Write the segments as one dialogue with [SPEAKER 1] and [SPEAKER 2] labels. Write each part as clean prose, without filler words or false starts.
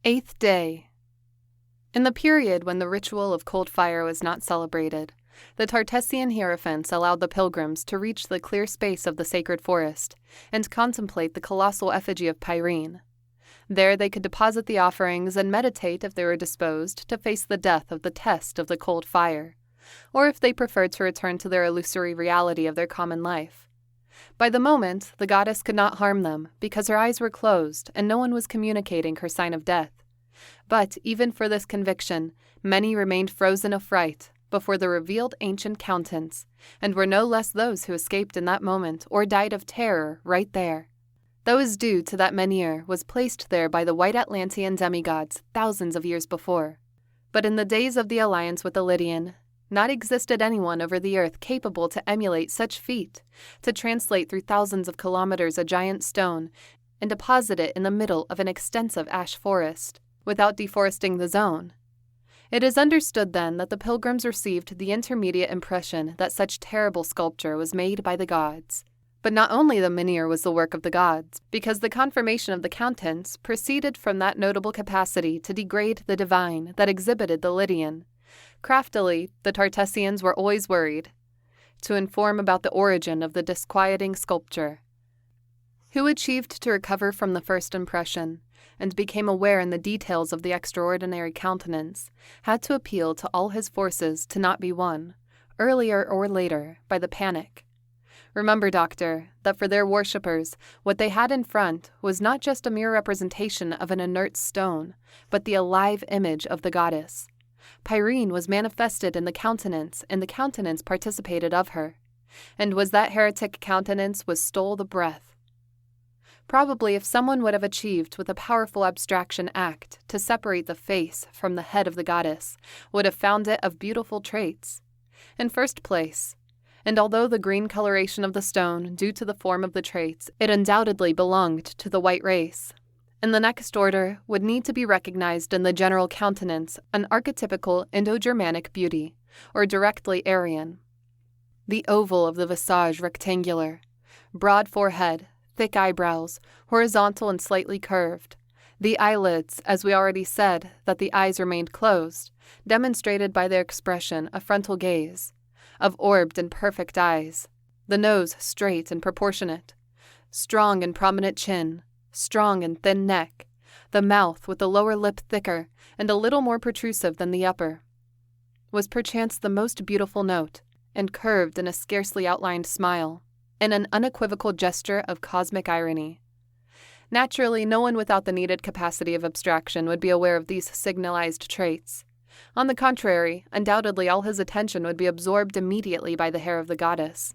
[SPEAKER 1] Eighth day. In the period when the ritual of cold fire was not celebrated, the Tartessian hierophants allowed the pilgrims to reach the clear space of the sacred forest and contemplate the colossal effigy of Pyrene. There they could deposit the offerings and meditate if they were disposed to face the death of the test of the cold fire, or if they preferred to return to their illusory reality of their common life. By the moment, the goddess could not harm them because her eyes were closed and no one was communicating her sign of death. But even for this conviction, many remained frozen of fright before the revealed ancient Countenance, and were no less those who escaped in that moment or died of terror right there. That was due to that menhir was placed there by the white Atlantean demigods thousands of years before. But in the days of the alliance with the Lydian, not existed anyone over the earth capable to emulate such feat, to translate through thousands of kilometers a giant stone and deposit it in the middle of an extensive ash forest, without deforesting the zone. It is understood then that the pilgrims received the intermediate impression that such terrible sculpture was made by the gods. But not only the menhir was the work of the gods, because the confirmation of the Countenance proceeded from that notable capacity to degrade the divine that exhibited the Lydian. Craftily, the Tartessians were always worried to inform about the origin of the disquieting sculpture. Who achieved to recover from the first impression, and became aware in the details of the extraordinary Countenance, had to appeal to all his forces to not be won, earlier or later, by the panic. Remember, Doctor, that for their worshippers, what they had in front was not just a mere representation of an inert stone, but the alive image of the goddess. Pyrene was manifested in the Countenance, and the Countenance participated of her. And was that heretic Countenance was stole the breath. Probably if someone would have achieved with a powerful abstraction act to separate the face from the head of the goddess, would have found it of beautiful traits. In first place, and although the green coloration of the stone due to the form of the traits, it undoubtedly belonged to the white race. In the next order would need to be recognized in the general Countenance an archetypical Indo-Germanic beauty, or directly Aryan. The oval of the visage rectangular, broad forehead, thick eyebrows, horizontal and slightly curved. The eyelids, as we already said, that the eyes remained closed, demonstrated by their expression a frontal gaze, of orbed and perfect eyes. The nose straight and proportionate, strong and prominent chin, strong and thin neck, the mouth with the lower lip thicker and a little more protrusive than the upper, was perchance the most beautiful note, and curved in a scarcely outlined smile, in an unequivocal gesture of cosmic irony. Naturally, no one without the needed capacity of abstraction would be aware of these signalized traits. On the contrary, undoubtedly all his attention would be absorbed immediately by the hair of the goddess,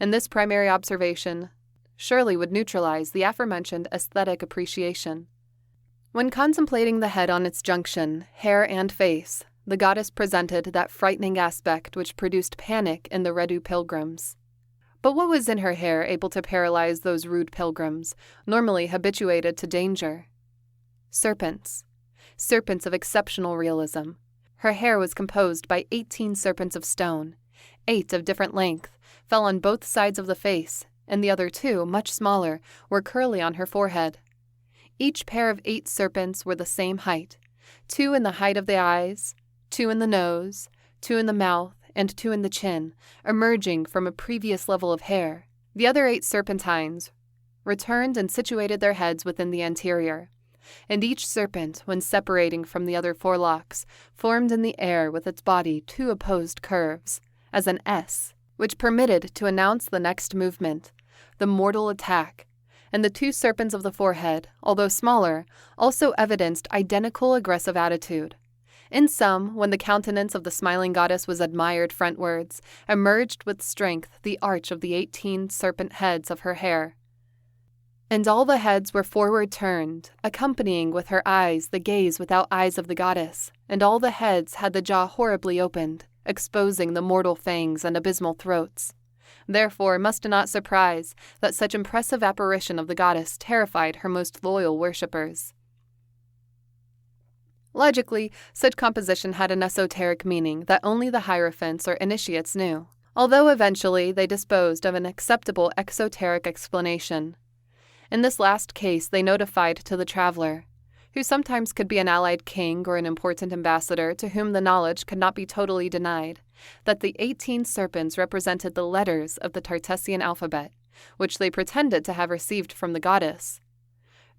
[SPEAKER 1] and this primary observation surely would neutralize the aforementioned aesthetic appreciation. When contemplating the head on its junction, hair and face, the goddess presented that frightening aspect which produced panic in the Redu pilgrims. But what was in her hair able to paralyze those rude pilgrims, normally habituated to danger? Serpents. Serpents of exceptional realism. Her hair was composed by 18 serpents of stone. 8 of different length fell on both sides of the face, and the other 2, much smaller, were curly on her forehead. Each pair of 8 serpents were the same height, 2 in the height of the eyes, 2 in the nose, 2 in the mouth, and 2 in the chin, emerging from a previous level of hair. The other 8 serpentines returned and situated their heads within the anterior, and each serpent, when separating from the other forelocks, formed in the air with its body 2 opposed curves, as an S, which permitted to announce the next movement, the mortal attack, and the 2 serpents of the forehead, although smaller, also evidenced identical aggressive attitude. In sum, when the Countenance of the smiling goddess was admired frontwards, emerged with strength the arch of the 18 serpent heads of her hair. And all the heads were forward turned, accompanying with her eyes the gaze without eyes of the goddess, and all the heads had the jaw horribly opened, exposing the mortal fangs and abysmal throats. Therefore, must it not surprise that such impressive apparition of the goddess terrified her most loyal worshippers. Logically, such composition had an esoteric meaning that only the hierophants or initiates knew, although eventually they disposed of an acceptable exoteric explanation. In this last case they notified to the traveler, who sometimes could be an allied king or an important ambassador to whom the knowledge could not be totally denied, that the 18 serpents represented the letters of the Tartessian alphabet, which they pretended to have received from the goddess.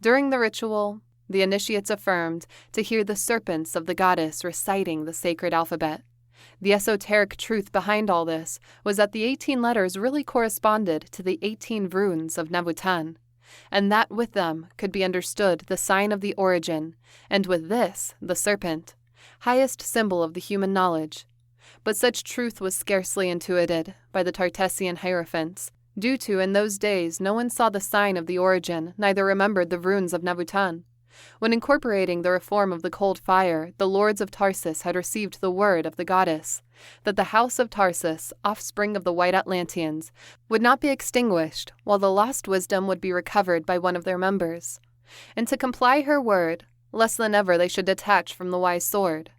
[SPEAKER 1] During the ritual, the initiates affirmed to hear the serpents of the goddess reciting the sacred alphabet. The esoteric truth behind all this was that the 18 letters really corresponded to the 18 runes of Nebutan, and that with them could be understood the sign of the origin, and with this, the serpent, highest symbol of the human knowledge. But such truth was scarcely intuited by the Tartessian hierophants, due to in those days no one saw the sign of the origin, neither remembered the runes of Nebutan. When incorporating the reform of the cold fire, the lords of Tarsus had received the word of the goddess, that the house of Tarsus, offspring of the white Atlanteans, would not be extinguished, while the lost wisdom would be recovered by one of their members. And to comply her word, less than ever they should detach from the wise sword.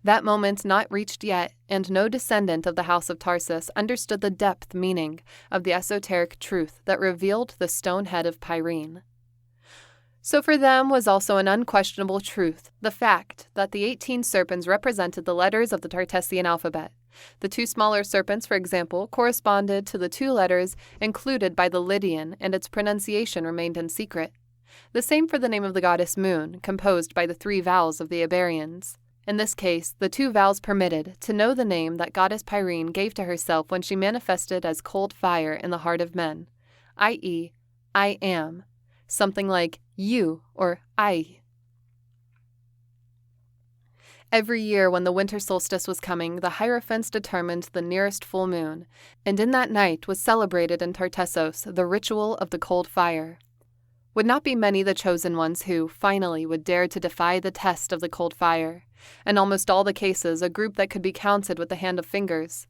[SPEAKER 1] That moment not reached yet, and no descendant of the house of Tarsus understood the depth meaning of the esoteric truth that revealed the stone head of Pyrene. So for them was also an unquestionable truth, the fact that the 18 serpents represented the letters of the Tartessian alphabet. The 2 smaller serpents, for example, corresponded to the 2 letters included by the Lydian, and its pronunciation remained in secret. The same for the name of the goddess Moon, composed by the 3 vowels of the Iberians. In this case, the 2 vowels permitted to know the name that goddess Pyrene gave to herself when she manifested as cold fire in the heart of men, i.e., I am, something like you or I. Every year when the winter solstice was coming, the hierophants determined the nearest full moon, and in that night was celebrated in Tartessos the ritual of the cold fire. Would not be many the chosen ones who, finally, would dare to defy the test of the cold fire, in almost all the cases a group that could be counted with the hand of fingers.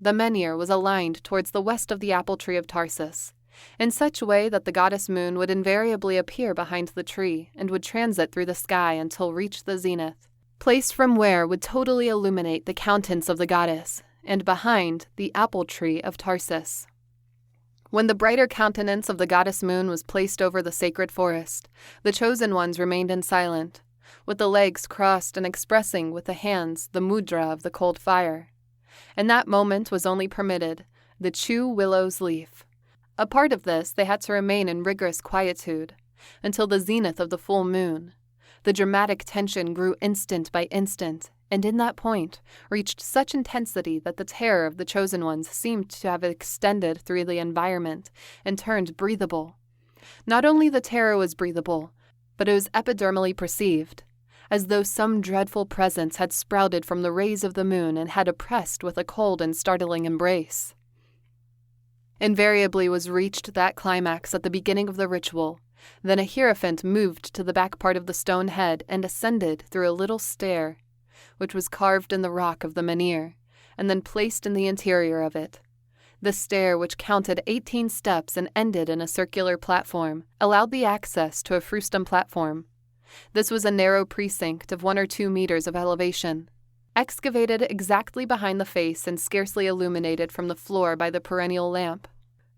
[SPEAKER 1] The menhir was aligned towards the west of the apple tree of Tarsus, in such a way that the goddess Moon would invariably appear behind the tree and would transit through the sky until reach the zenith, place from where would totally illuminate the countenance of the goddess, and behind the apple tree of Tarsus. When the brighter countenance of the goddess Moon was placed over the sacred forest, the chosen ones remained in silence, with the legs crossed and expressing with the hands the mudra of the cold fire. In that moment was only permitted the chew willow's leaf. A part of this they had to remain in rigorous quietude until the zenith of the full moon. The dramatic tension grew instant by instant, and in that point reached such intensity that the terror of the chosen ones seemed to have extended through the environment and turned breathable. Not only the terror was breathable, but it was epidermally perceived, as though some dreadful presence had sprouted from the rays of the moon and had oppressed with a cold and startling embrace. Invariably was reached that climax at the beginning of the ritual. Then a hierophant moved to the back part of the stone head and ascended through a little stair, which was carved in the rock of the menhir, and then placed in the interior of it. The stair, which counted 18 steps and ended in a circular platform, allowed the access to a frustum platform. This was a narrow precinct of 1 or 2 meters of elevation, excavated exactly behind the face and scarcely illuminated from the floor by the perennial lamp.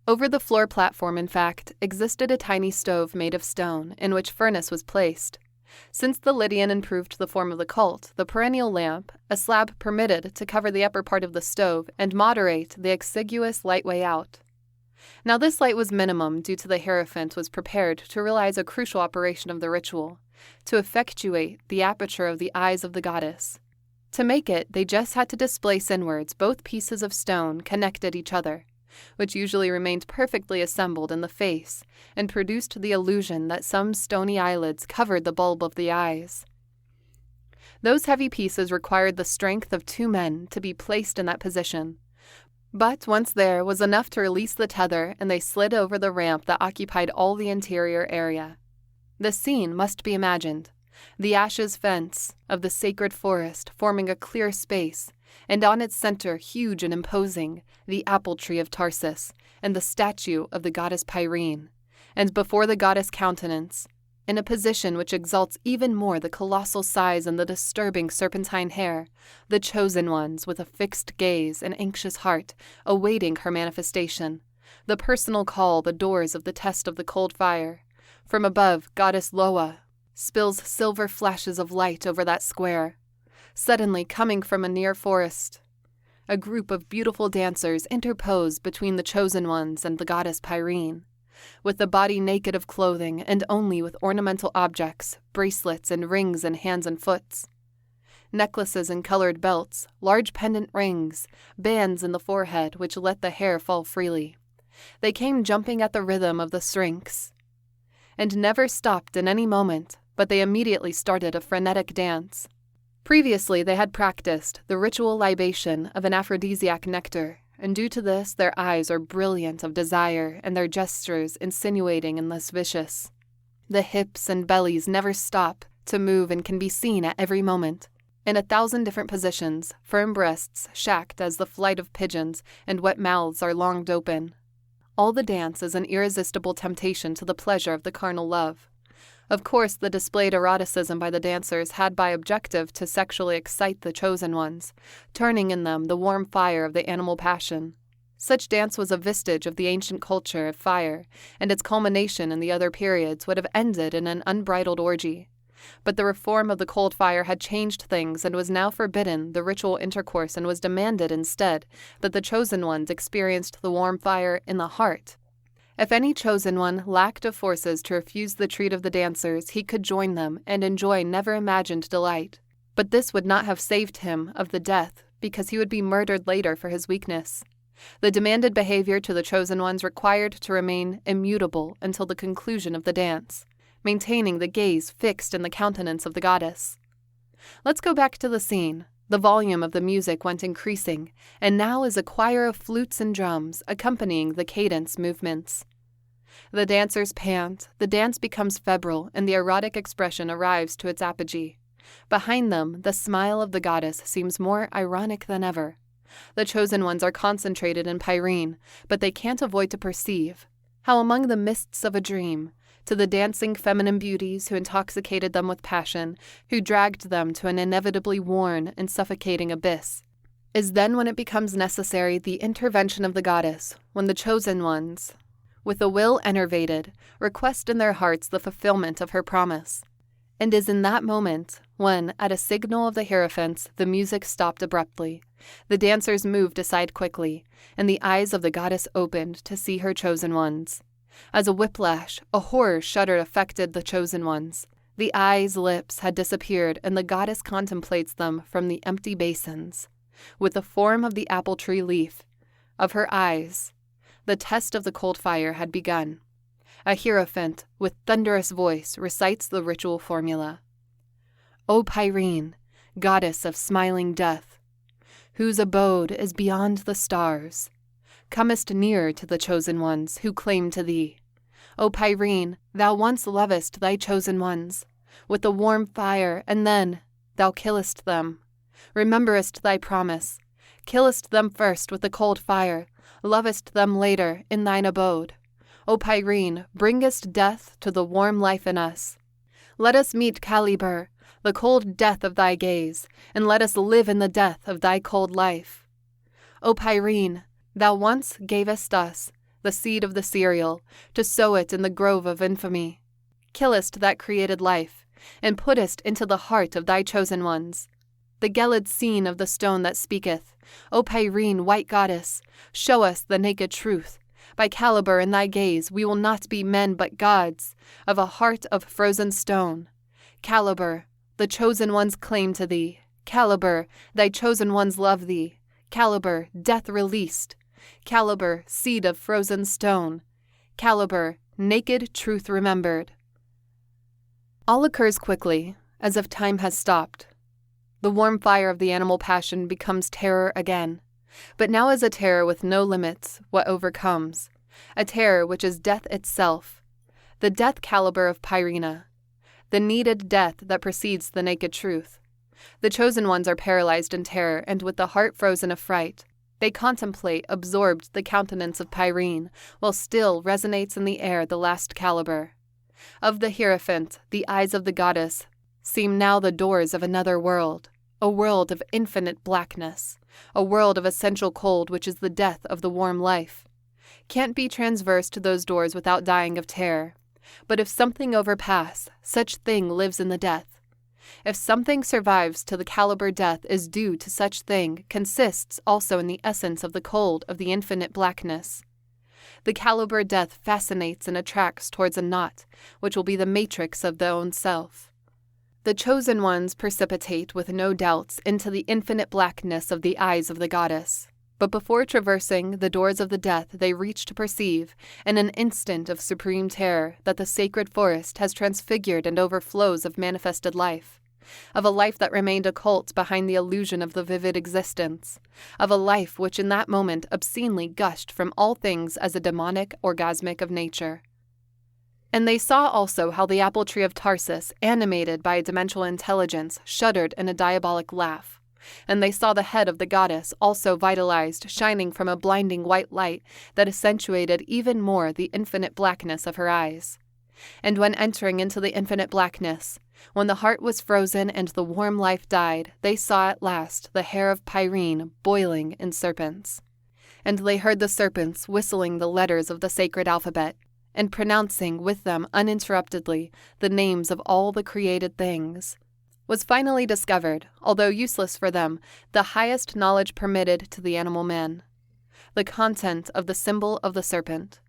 [SPEAKER 1] Over the floor platform, in fact, existed a tiny stove made of stone, in which furnace was placed. Since the Lydian improved the form of the cult, the perennial lamp, a slab permitted to cover the upper part of the stove and moderate the exiguous light way out. Now this light was minimum due to the hierophant was prepared to realize a crucial operation of the ritual, to effectuate the aperture of the eyes of the goddess. To make it, they just had to displace inwards both pieces of stone connected each other, which usually remained perfectly assembled in the face and produced the illusion that some stony eyelids covered the bulb of the eyes. Those heavy pieces required the strength of 2 men to be placed in that position, but once there was enough to release the tether and they slid over the ramp that occupied all the interior area. The scene must be imagined. The ashes fence of the sacred forest forming a clear space, and on its center, huge and imposing, the apple tree of Tarsus, and the statue of the goddess Pyrene, and before the goddess Countenance, in a position which exalts even more the colossal size and the disturbing serpentine hair, the chosen ones, with a fixed gaze and anxious heart, awaiting her manifestation, the personal call, the doors of the test of the cold fire. From above, goddess Loa, spills silver flashes of light over that square. Suddenly, coming from a near forest, a group of beautiful dancers interpose between the chosen ones and the goddess Pyrene, with the body naked of clothing and only with ornamental objects, bracelets and rings in hands and foots. Necklaces and colored belts, large pendant rings, bands in the forehead which let the hair fall freely. They came jumping at the rhythm of the strings, and never stopped in any moment, but they immediately started a frenetic dance. Previously they had practiced the ritual libation of an aphrodisiac nectar, and due to this their eyes are brilliant of desire and their gestures insinuating and lascivious. The hips and bellies never stop to move and can be seen at every moment. In 1,000 different positions, firm breasts shacked as the flight of pigeons and wet mouths are longed open. All the dance is an irresistible temptation to the pleasure of the carnal love. Of course, the displayed eroticism by the dancers had by objective to sexually excite the chosen ones, turning in them the warm fire of the animal passion. Such dance was a vestige of the ancient culture of fire, and its culmination in the other periods would have ended in an unbridled orgy. But the reform of the cold fire had changed things and was now forbidden the ritual intercourse, and was demanded instead that the chosen ones experienced the warm fire in the heart. If any chosen one lacked of forces to refuse the treat of the dancers, he could join them and enjoy never-imagined delight. But this would not have saved him of the death, because he would be murdered later for his weakness. The demanded behavior to the chosen ones required to remain immutable until the conclusion of the dance, maintaining the gaze fixed in the countenance of the goddess. Let's go back to the scene. The volume of the music went increasing, and now is a choir of flutes and drums accompanying the cadence movements. The dancers pant, the dance becomes febrile, and the erotic expression arrives to its apogee. Behind them, the smile of the goddess seems more ironic than ever. The chosen ones are concentrated in Pyrene, but they can't avoid to perceive how among the mists of a dream, to the dancing feminine beauties who intoxicated them with passion, who dragged them to an inevitably worn and suffocating abyss, is then when it becomes necessary the intervention of the goddess, when the chosen ones, with a will enervated, request in their hearts the fulfillment of her promise. And is in that moment, when, at a signal of the hierophants, the music stopped abruptly, the dancers moved aside quickly, and the eyes of the goddess opened to see her chosen ones. As a whiplash, a horror shudder affected the chosen ones. The eyes' lips had disappeared, and the goddess contemplates them from the empty basins. With the form of the apple tree leaf of her eyes, the test of the cold fire had begun. A hierophant, with thunderous voice, recites the ritual formula. O Pyrene, goddess of smiling death, whose abode is beyond the stars, comest nearer to the chosen ones who claim to thee. O Pyrene, thou once lovest thy chosen ones with the warm fire, and then thou killest them. Rememberest thy promise, killest them first with the cold fire, lovest them later in thine abode. O Pyrene, bringest death to the warm life in us. Let us meet Caliber, the cold death of thy gaze, and let us live in the death of thy cold life. O Pyrene, thou once gavest us the seed of the cereal, to sow it in the grove of infamy. Killest that created life, and puttest into the heart of thy chosen ones the gelid scene of the stone that speaketh. O Pyrene, white goddess, show us the naked truth. By Caliber in thy gaze we will not be men but gods, of a heart of frozen stone. Caliber, the chosen ones claim to thee. Caliber, thy chosen ones love thee. Caliber, death released. Caliber, seed of frozen stone. Caliber, naked truth remembered. All occurs quickly, as if time has stopped. The warm fire of the animal passion becomes terror again, but now is a terror with no limits, what overcomes, a terror which is death itself, the death caliber of Pyrene, the needed death that precedes the naked truth. The chosen ones are paralyzed in terror, and with the heart frozen of fright, they contemplate, absorbed, the countenance of Pyrene, while still resonates in the air the last caliber. Of the hierophant, the eyes of the goddess seem now the doors of another world, a world of infinite blackness, a world of essential cold which is the death of the warm life. Can't be transversed to those doors without dying of terror. But if something overpass, such thing lives in the death. If something survives to the caliber death is due to such thing consists also in the essence of the cold of the infinite blackness. The caliber death fascinates and attracts towards a knot, which will be the matrix of the own self. The chosen ones precipitate with no doubts into the infinite blackness of the eyes of the goddess. But before traversing the doors of the death, they reach to perceive, in an instant of supreme terror, that the sacred forest has transfigured and overflows of manifested life, of a life that remained occult behind the illusion of the vivid existence, of a life which in that moment obscenely gushed from all things as a demonic orgasmic of nature. And they saw also how the apple tree of Tarsus, animated by a dimensional intelligence, shuddered in a diabolic laugh. And they saw the head of the goddess, also vitalized, shining from a blinding white light that accentuated even more the infinite blackness of her eyes. And when entering into the infinite blackness, when the heart was frozen and the warm life died, they saw at last the hair of Pyrene boiling in serpents. And they heard the serpents whistling the letters of the sacred alphabet, and pronouncing with them uninterruptedly the names of all the created things. Was finally discovered, although useless for them, the highest knowledge permitted to the animal man, the content of the symbol of the serpent.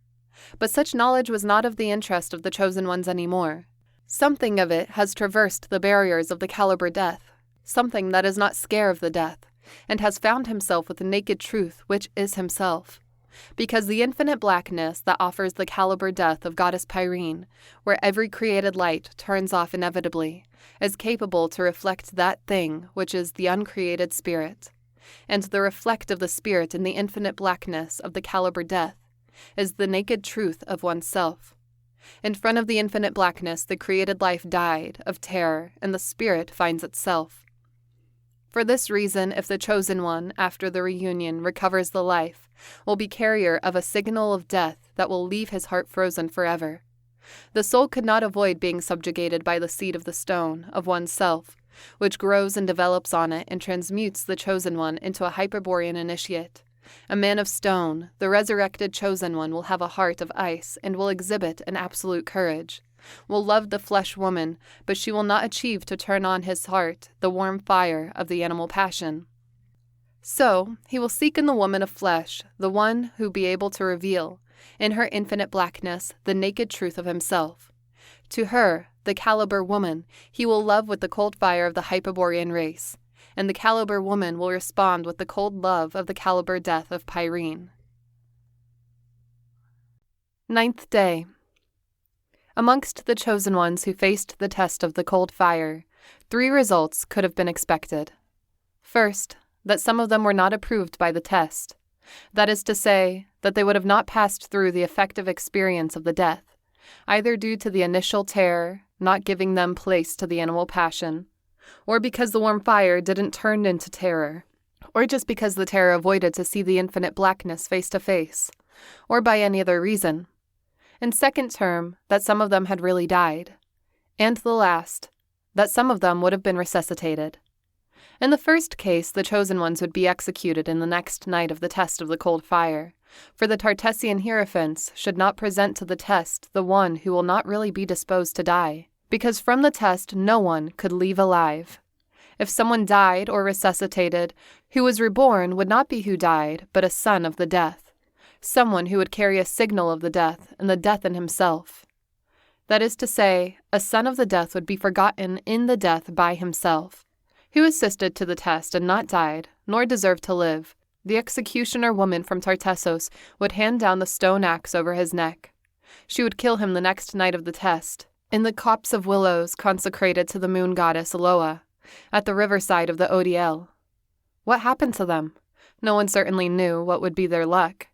[SPEAKER 1] But such knowledge was not of the interest of the chosen ones any more. Something of it has traversed the barriers of the caliber death, something that is not scare of the death, and has found himself with the naked truth which is himself. Because the infinite blackness that offers the caliber death of goddess Pyrene, where every created light turns off inevitably, is capable to reflect that thing which is the uncreated spirit. And the reflect of the spirit in the infinite blackness of the caliber death is the naked truth of oneself. In front of the infinite blackness, the created life died of terror, and the spirit finds itself. For this reason, if the chosen one, after the reunion, recovers the life, will be carrier of a signal of death that will leave his heart frozen forever. The soul could not avoid being subjugated by the seed of the stone, of oneself, which grows and develops on it and transmutes the chosen one into a Hyperborean initiate. A man of stone, the resurrected chosen one will have a heart of ice and will exhibit an absolute courage, will love the flesh woman, but she will not achieve to turn on his heart the warm fire of the animal passion. So he will seek in the woman of flesh the one who be able to reveal, in her infinite blackness, the naked truth of himself. To her, the caliber woman, he will love with the cold fire of the Hyperborean race, and the caliber woman will respond with the cold love of the caliber death of Pyrene. 9th day. Amongst the chosen ones who faced the test of the cold fire, 3 results could have been expected. First, that some of them were not approved by the test. That is to say, that they would have not passed through the effective experience of the death, either due to the initial terror, not giving them place to the animal passion, or because the warm fire didn't turn into terror, or just because the terror avoided to see the infinite blackness face to face, or by any other reason. In second term, that some of them had really died. And the last, that some of them would have been resuscitated. In the first case, the chosen ones would be executed in the next night of the test of the cold fire, for the Tartessian hierophants should not present to the test the one who will not really be disposed to die, because from the test no one could leave alive. If someone died or resuscitated, who was reborn would not be who died, but a son of the death, someone who would carry a signal of the death and the death in himself. That is to say, a son of the death would be forgotten in the death by himself, who assisted to the test and not died, nor deserved to live. The executioner woman from Tartessos would hand down the stone axe over his neck. She would kill him the next night of the test, in the copse of willows consecrated to the moon goddess Eloa, at the riverside of the Odiel. What happened to them? No one certainly knew what would be their luck.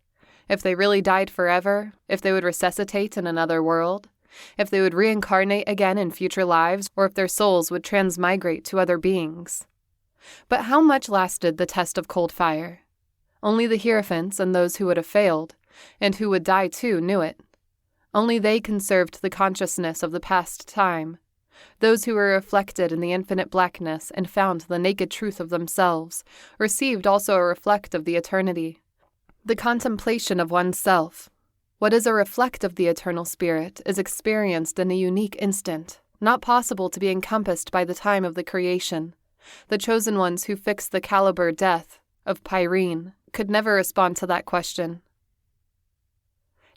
[SPEAKER 1] If they really died forever, if they would resuscitate in another world, if they would reincarnate again in future lives, or if their souls would transmigrate to other beings. But how much lasted the test of cold fire? Only the hierophants and those who would have failed, and who would die too, knew it. Only they conserved the consciousness of the past time. Those who were reflected in the infinite blackness and found the naked truth of themselves received also a reflect of the eternity, the contemplation of oneself. What is a reflect of the eternal spirit is experienced in a unique instant, not possible to be encompassed by the time of the creation. The chosen ones who fixed the caliber death of Pyrene could never respond to that question.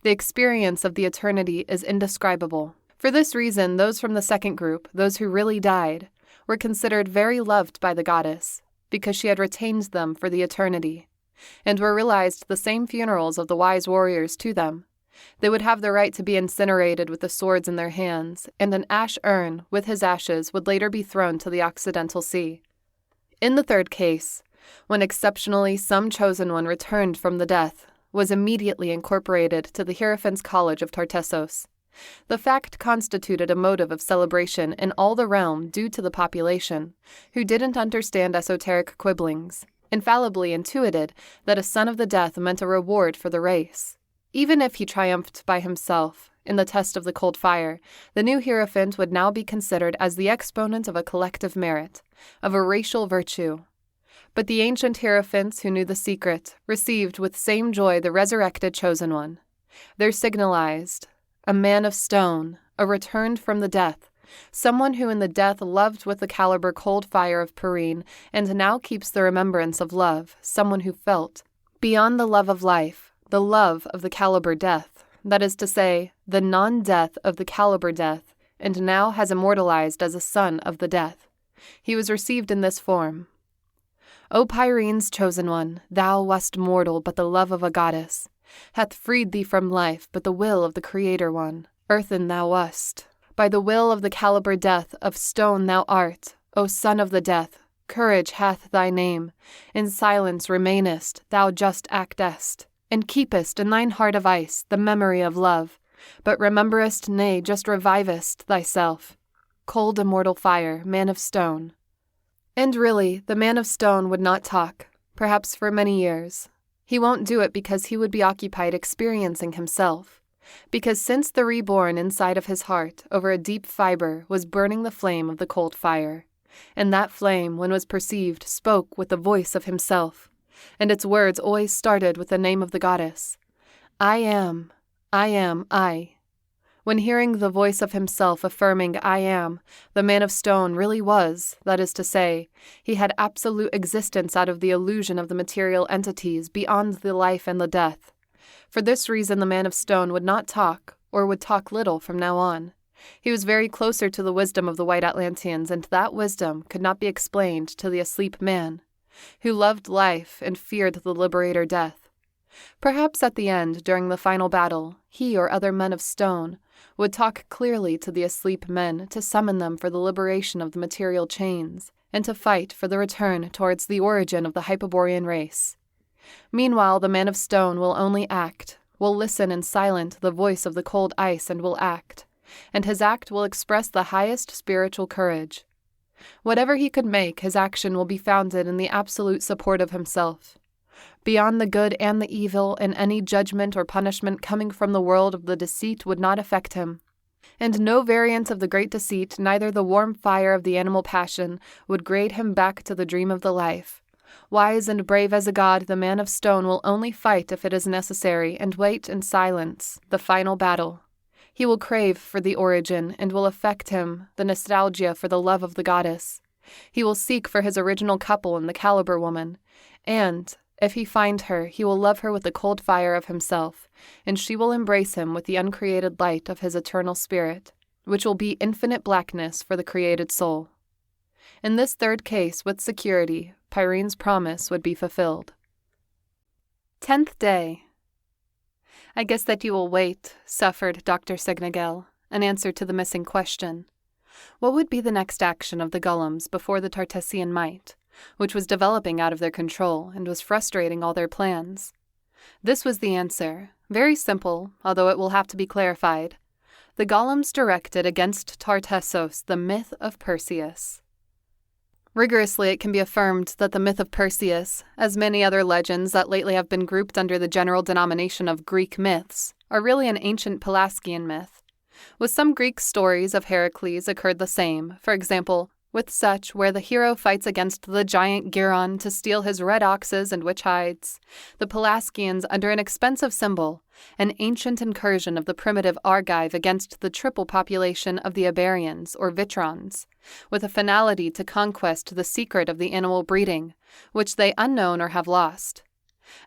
[SPEAKER 1] The experience of the eternity is indescribable. For this reason, those from the second group, those who really died, were considered very loved by the goddess, because she had retained them for the eternity, and were realized the same funerals of the wise warriors to them. They would have the right to be incinerated with the swords in their hands, and an ash urn with his ashes would later be thrown to the Occidental Sea. In the third case, when exceptionally some chosen one returned from the death, was immediately incorporated to the Hierophant's College of Tartessos. The fact constituted a motive of celebration in all the realm due to the population, who didn't understand esoteric quibblings, infallibly intuited that a son of the death meant a reward for the race. Even if he triumphed by himself in the test of the cold fire, the new Hierophant would now be considered as the exponent of a collective merit, of a racial virtue. But the ancient Hierophants who knew the secret received with same joy the resurrected chosen one. There signalized a man of stone, a returned from the death, someone who in the death loved with the caliber cold fire of Pyrene, and now keeps the remembrance of love, someone who felt, beyond the love of life, the love of the caliber death, that is to say, the non-death of the caliber death, and now has immortalized as a son of the death. He was received in this form. O Pyrene's chosen one, thou wast mortal, but the love of a goddess hath freed thee from life, but the will of the Creator One. Earthen thou wast. By the will of the caliber death, of stone thou art, O son of the death. Courage hath thy name. In silence remainest, thou just actest, and keepest in thine heart of ice the memory of love, but rememberest, nay, just revivest thyself. Cold immortal fire, man of stone. And really, the man of stone would not talk, perhaps for many years. He won't do it because he would be occupied experiencing himself. Because since the reborn inside of his heart, over a deep fiber, was burning the flame of the cold fire. And that flame, when was perceived, spoke with the voice of himself. And its words always started with the name of the goddess. I am, I. When hearing the voice of himself affirming I am, the man of stone really was, that is to say, he had absolute existence out of the illusion of the material entities beyond the life and the death. For this reason the man of stone would not talk, or would talk little from now on. He was very closer to the wisdom of the white Atlanteans, and that wisdom could not be explained to the asleep man, who loved life and feared the liberator death. Perhaps at the end, during the final battle, he or other men of stone would talk clearly to the asleep men to summon them for the liberation of the material chains, and to fight for the return towards the origin of the Hyperborean race. Meanwhile, the man of stone will only act, will listen in silent the voice of the cold ice and will act, and his act will express the highest spiritual courage. Whatever he could make, his action will be founded in the absolute support of himself. Beyond the good and the evil, and any judgment or punishment coming from the world of the deceit would not affect him. And no variant of the great deceit, neither the warm fire of the animal passion, would grade him back to the dream of the life. Wise and brave as a god, the man of stone will only fight if it is necessary, and wait in silence the final battle. He will crave for the origin, and will affect him the nostalgia for the love of the goddess. He will seek for his original couple in the caliber woman, and if he find her, he will love her with the cold fire of himself, and she will embrace him with the uncreated light of his eternal spirit, which will be infinite blackness for the created soul. In this third case, with security, Pyrene's promise would be fulfilled. 10th day. I guess that you will wait, suffered Dr. Signagel, in answer to the missing question. What would be the next action of the Golems before the Tartessian might, which was developing out of their control and was frustrating all their plans? This was the answer, very simple, although it will have to be clarified. The Golems directed against Tartessos the myth of Perseus. Rigorously it can be affirmed that the myth of Perseus, as many other legends that lately have been grouped under the general denomination of Greek myths, are really an ancient Pelasgian myth. With some Greek stories of Heracles occurred the same. For example, with such where the hero fights against the giant Giron to steal his red oxes and witch hides, the Pelasgians under an expensive symbol, an ancient incursion of the primitive Argive against the triple population of the Iberians or Vitrons, with a finality to conquest the secret of the animal breeding, which they unknown or have lost.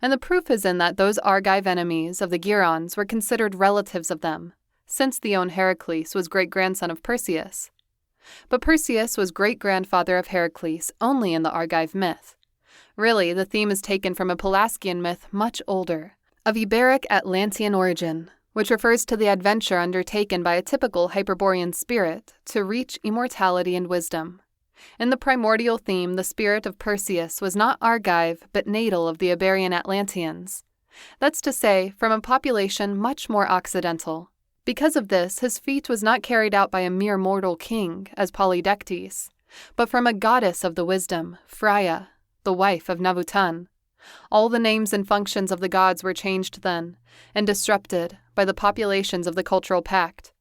[SPEAKER 1] And the proof is in that those Argive enemies of the Girons were considered relatives of them, since the own Heracles was great-grandson of Perseus. But Perseus was great-grandfather of Heracles only in the Argive myth. Really, the theme is taken from a Pelasgian myth much older, of Iberic Atlantean origin, which refers to the adventure undertaken by a typical Hyperborean spirit to reach immortality and wisdom. In the primordial theme, the spirit of Perseus was not Argive, but natal of the Iberian Atlanteans. That's to say, from a population much more occidental. Because of this, his feat was not carried out by a mere mortal king, as Polydectes, but from a goddess of the wisdom, Freya, the wife of Navutan. All the names and functions of the gods were changed then, and disrupted by the populations of the cultural pact,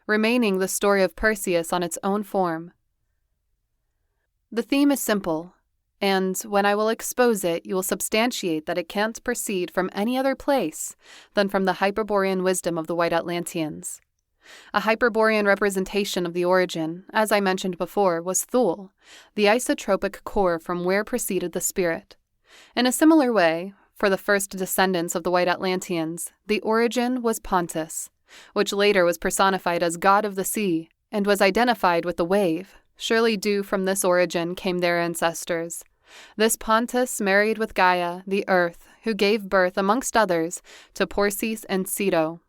[SPEAKER 1] remaining the story of Perseus on its own form. The theme is simple, and when I will expose it, you will substantiate that it can't proceed from any other place than from the Hyperborean wisdom of the White Atlanteans. A Hyperborean representation of the origin, as I mentioned before, was Thule, the isotropic core from where proceeded the spirit. In a similar way, for the first descendants of the White Atlanteans, the origin was Pontus, which later was personified as god of the sea, and was identified with the wave. Surely due from this origin came their ancestors. This Pontus married with Gaia, the earth, who gave birth, amongst others, to Porses and Ceto.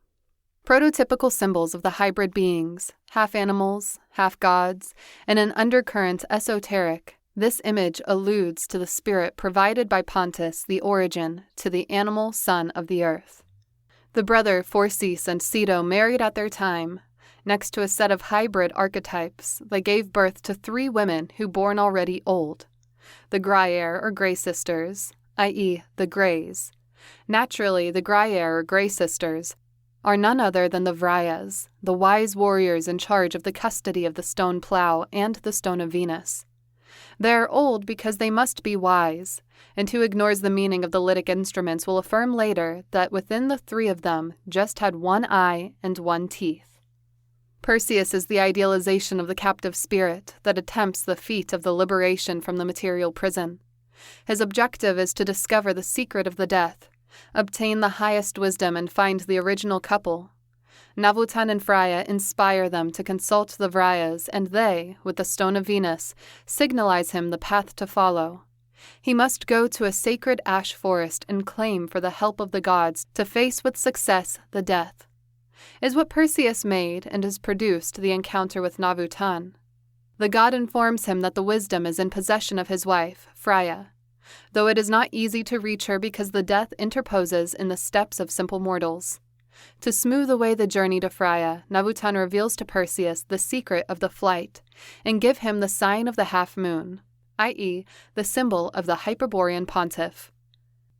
[SPEAKER 1] Prototypical symbols of the hybrid beings, half animals, half gods, and an undercurrent esoteric, this image alludes to the spirit provided by Pontus, the origin, to the animal son of the earth. The brother Phorcys and Ceto married at their time. Next to a set of hybrid archetypes, they gave birth to 3 women who born already old. The Graier or Grey Sisters, i.e. the Greys. Naturally, the Graier or Grey Sisters are none other than the Vryas, the wise warriors in charge of the custody of the stone plow and the stone of Venus. They are old because they must be wise, and who ignores the meaning of the lytic instruments will affirm later that within the 3 of them just had 1 eye and 1 teeth. Perseus is the idealization of the captive spirit that attempts the feat of the liberation from the material prison. His objective is to discover the secret of the death, obtain the highest wisdom and find the original couple. Navutan and Freya inspire them to consult the Vryas, and they, with the stone of Venus, signalize him the path to follow. He must go to a sacred ash forest and claim for the help of the gods to face with success the death. Is what Perseus made and has produced the encounter with Navutan. The god informs him that the wisdom is in possession of his wife, Freya, though it is not easy to reach her because the death interposes in the steps of simple mortals. To smooth away the journey to Freya, Navutan reveals to Perseus the secret of the flight and give him the sign of the half-moon, i.e., the symbol of the Hyperborean pontiff.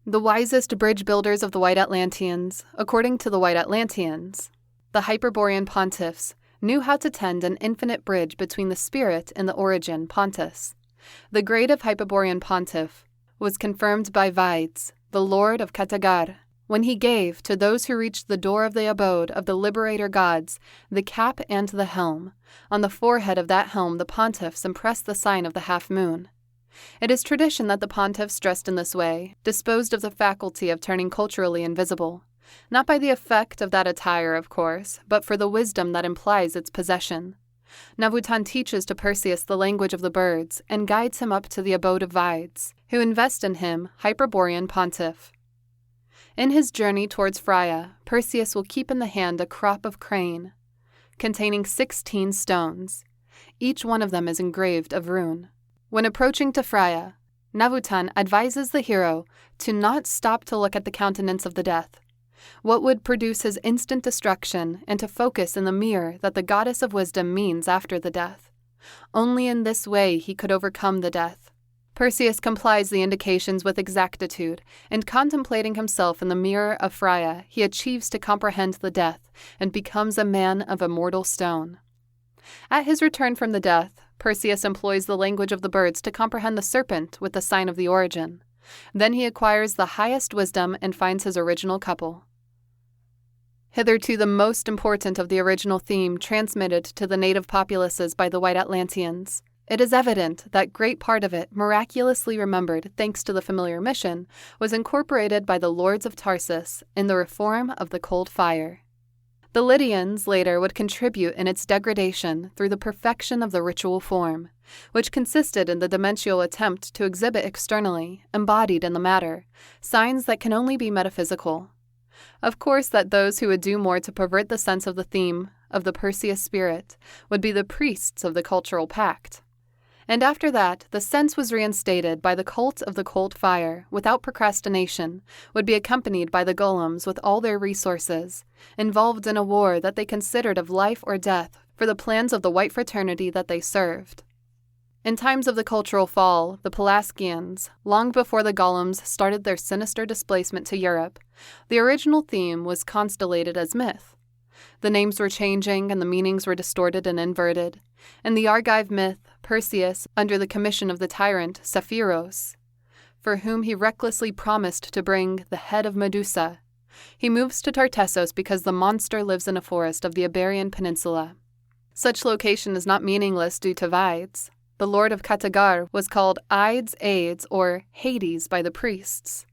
[SPEAKER 1] The wisest bridge builders of the White Atlanteans, according to the White Atlanteans, the Hyperborean pontiffs, knew how to tend an infinite bridge between the spirit and the origin, Pontus. The grade of Hyperborean pontiff was confirmed by Vides, the lord of Katagar, when he gave, to those who reached the door of the abode of the liberator gods, the cap and the helm. On the forehead of that helm the pontiffs impressed the sign of the half-moon. It is tradition that the pontiffs dressed in this way disposed of the faculty of turning culturally invisible, not by the effect of that attire, of course, but for the wisdom that implies its possession. Navutan teaches to Perseus the language of the birds and guides him up to the abode of Vides, who invest in him Hyperborean pontiff. In his journey towards Freya, Perseus will keep in the hand a crop of crane, containing 16 stones. Each one of them is engraved of rune. When approaching to Freya, Navutan advises the hero to not stop to look at the countenance of the death, what would produce his instant destruction, and to focus in the mirror that the goddess of wisdom means after the death. Only in this way he could overcome the death. Perseus complies the indications with exactitude, and contemplating himself in the mirror of Freya, he achieves to comprehend the death, and becomes a man of immortal stone. At his return from the death, Perseus employs the language of the birds to comprehend the serpent with the sign of the origin. Then he acquires the highest wisdom and finds his original couple. Hitherto the most important of the original theme transmitted to the native populaces by the white Atlanteans, it is evident that great part of it, miraculously remembered thanks to the familiar mission, was incorporated by the lords of Tarsus in the reform of the cold fire. The Lydians later would contribute in its degradation through the perfection of the ritual form, which consisted in the demential attempt to exhibit externally, embodied in the matter, signs that can only be metaphysical. Of course that those who would do more to pervert the sense of the theme of the Perseus spirit would be the priests of the cultural pact. And after that, the sense was reinstated by the cult of the cold fire, without procrastination, would be accompanied by the golems with all their resources, involved in a war that they considered of life or death for the plans of the white fraternity that they served. In times of the cultural fall, the Pelasgians, long before the golems started their sinister displacement to Europe, the original theme was constellated as myth. The names were changing and the meanings were distorted and inverted. In the Argive myth, Perseus, under the commission of the tyrant Sapphiros, for whom he recklessly promised to bring the head of Medusa, he moves to Tartessos because the monster lives in a forest of the Iberian Peninsula. Such location is not meaningless due to Vides. The lord of Katagar was called Ides, Aides, or Hades by the priests.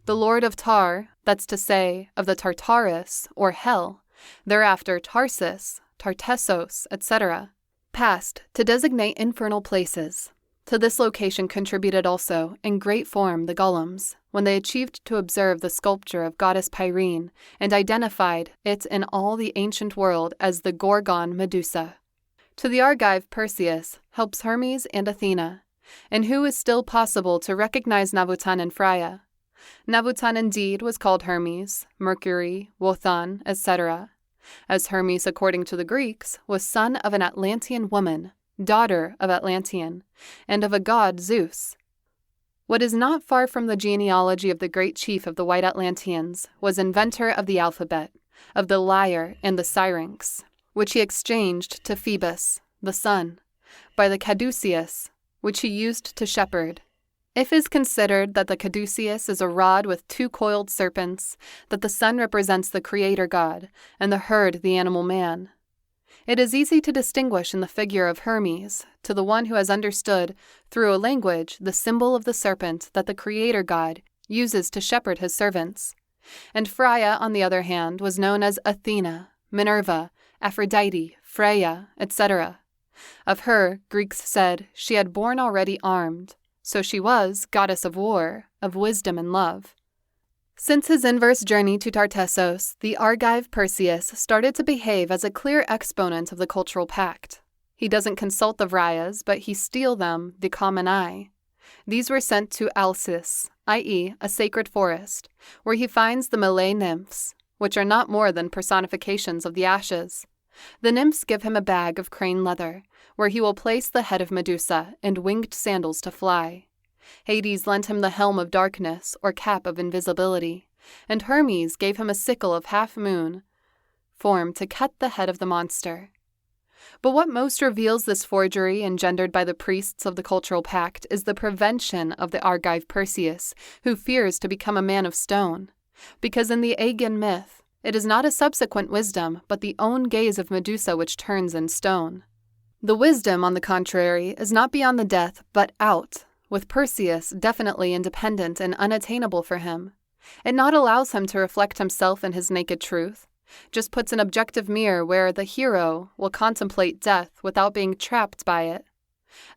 [SPEAKER 1] The lord of Tar, that's to say, of the Tartarus, or Hell, thereafter Tarsus, Tartessos, etc., passed to designate infernal places. To this location contributed also, in great form, the golems, when they achieved to observe the sculpture of goddess Pyrene and identified it in all the ancient world as the Gorgon Medusa. To the Argive Perseus helps Hermes and Athena, in who is still possible to recognize Navutan and Freya. Navutan indeed was called Hermes, Mercury, Wotan, etc., as Hermes, according to the Greeks, was son of an Atlantean woman, daughter of Atlantean, and of a god Zeus. What is not far from the genealogy of the great chief of the white Atlanteans was inventor of the alphabet, of the lyre and the syrinx, which he exchanged to Phoebus, the sun, by the caduceus, which he used to shepherd. If is considered that the caduceus is a rod with two coiled serpents, that the sun represents the creator god, and the herd the animal man, it is easy to distinguish in the figure of Hermes, to the one who has understood, through a language, the symbol of the serpent that the creator god uses to shepherd his servants. And Freya, on the other hand, was known as Athena, Minerva, Aphrodite, Freya, etc. Of her, Greeks said, she had born already armed, so she was goddess of war, of wisdom and love. Since his inverse journey to Tartessos, the Argive Perseus started to behave as a clear exponent of the cultural pact. He doesn't consult the Vryas, but he steal them the common eye. These were sent to Alcis, i.e., a sacred forest, where he finds the Malay nymphs, which are not more than personifications of the ashes. The nymphs give him a bag of crane leather, where he will place the head of Medusa and winged sandals to fly. Hades lent him the helm of darkness, or cap of invisibility, and Hermes gave him a sickle of half-moon form to cut the head of the monster. But what most reveals this forgery engendered by the priests of the cultural pact is the prevention of the Argive Perseus, who fears to become a man of stone, because in the Aegean myth, it is not a subsequent wisdom, but the own gaze of Medusa which turns in stone. The wisdom, on the contrary, is not beyond the death, but out, with Perseus definitely independent and unattainable for him. It not allows him to reflect himself in his naked truth, just puts an objective mirror where the hero will contemplate death without being trapped by it.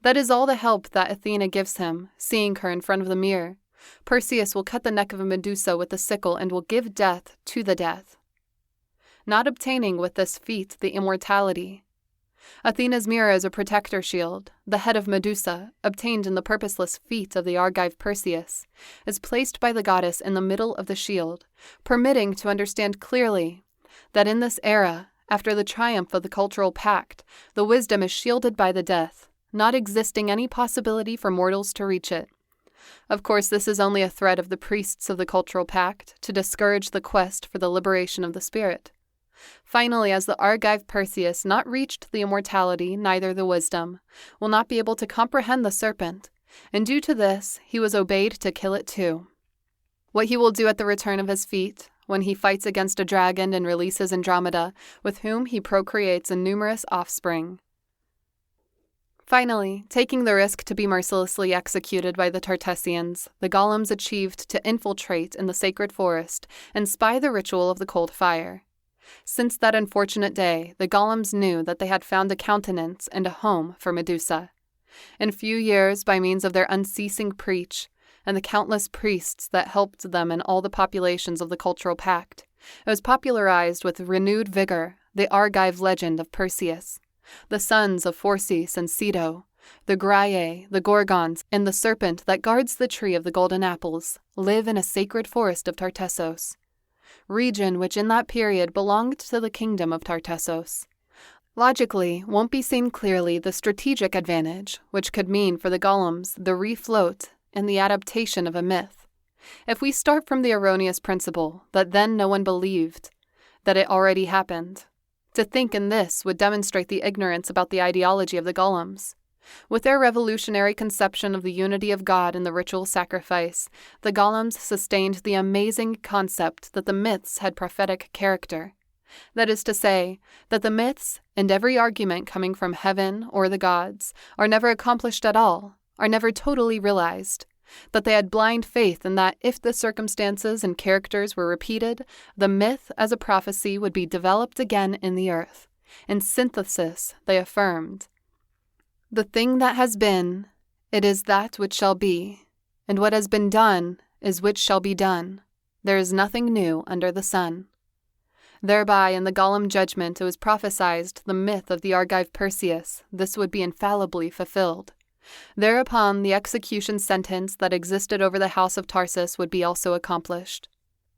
[SPEAKER 1] That is all the help that Athena gives him, seeing her in front of the mirror. Perseus will cut the neck of Medusa with the sickle and will give death to the death, not obtaining with this feat the immortality. Athena's mirror is a protector shield. The head of Medusa, obtained in the purposeless feat of the Argive Perseus, is placed by the goddess in the middle of the shield, permitting to understand clearly that in this era, after the triumph of the cultural pact, the wisdom is shielded by the death, not existing any possibility for mortals to reach it. Of course, this is only a threat of the priests of the cultural pact to discourage the quest for the liberation of the spirit. Finally, as the Argive Perseus not reached the immortality, neither the wisdom, will not be able to comprehend the serpent, and due to this, he was obeyed to kill it too. What he will do at the return of his feet, when he fights against a dragon and releases Andromeda, with whom he procreates a numerous offspring. Finally, taking the risk to be mercilessly executed by the Tartessians, the golems achieved to infiltrate in the sacred forest and spy the ritual of the cold fire. Since that unfortunate day, the golems knew that they had found a countenance and a home for Medusa. In few years, by means of their unceasing preach, and the countless priests that helped them in all the populations of the cultural pact, it was popularized with renewed vigor the Argive legend of Perseus. The sons of Phorcys and Ceto, the Graiae, the Gorgons, and the serpent that guards the tree of the golden apples, live in a sacred forest of Tartessos, region which in that period belonged to the kingdom of Tartessos. Logically, won't be seen clearly the strategic advantage, which could mean for the golems the refloat and the adaptation of a myth. If we start from the erroneous principle that then no one believed that it already happened, to think in this would demonstrate the ignorance about the ideology of the golems. With their revolutionary conception of the unity of God in the ritual sacrifice, the golems sustained the amazing concept that the myths had prophetic character. That is to say, that the myths, and every argument coming from heaven or the gods, are never accomplished at all, are never totally realized, that they had blind faith in that if the circumstances and characters were repeated, the myth as a prophecy would be developed again in the earth. In synthesis, they affirmed, "The thing that has been, it is that which shall be, and what has been done is which shall be done. There is nothing new under the sun." Thereby, in the golem judgment, it was prophesied the myth of the Argive Perseus, this would be infallibly fulfilled. Thereupon, the execution sentence that existed over the house of Tarsus would be also accomplished.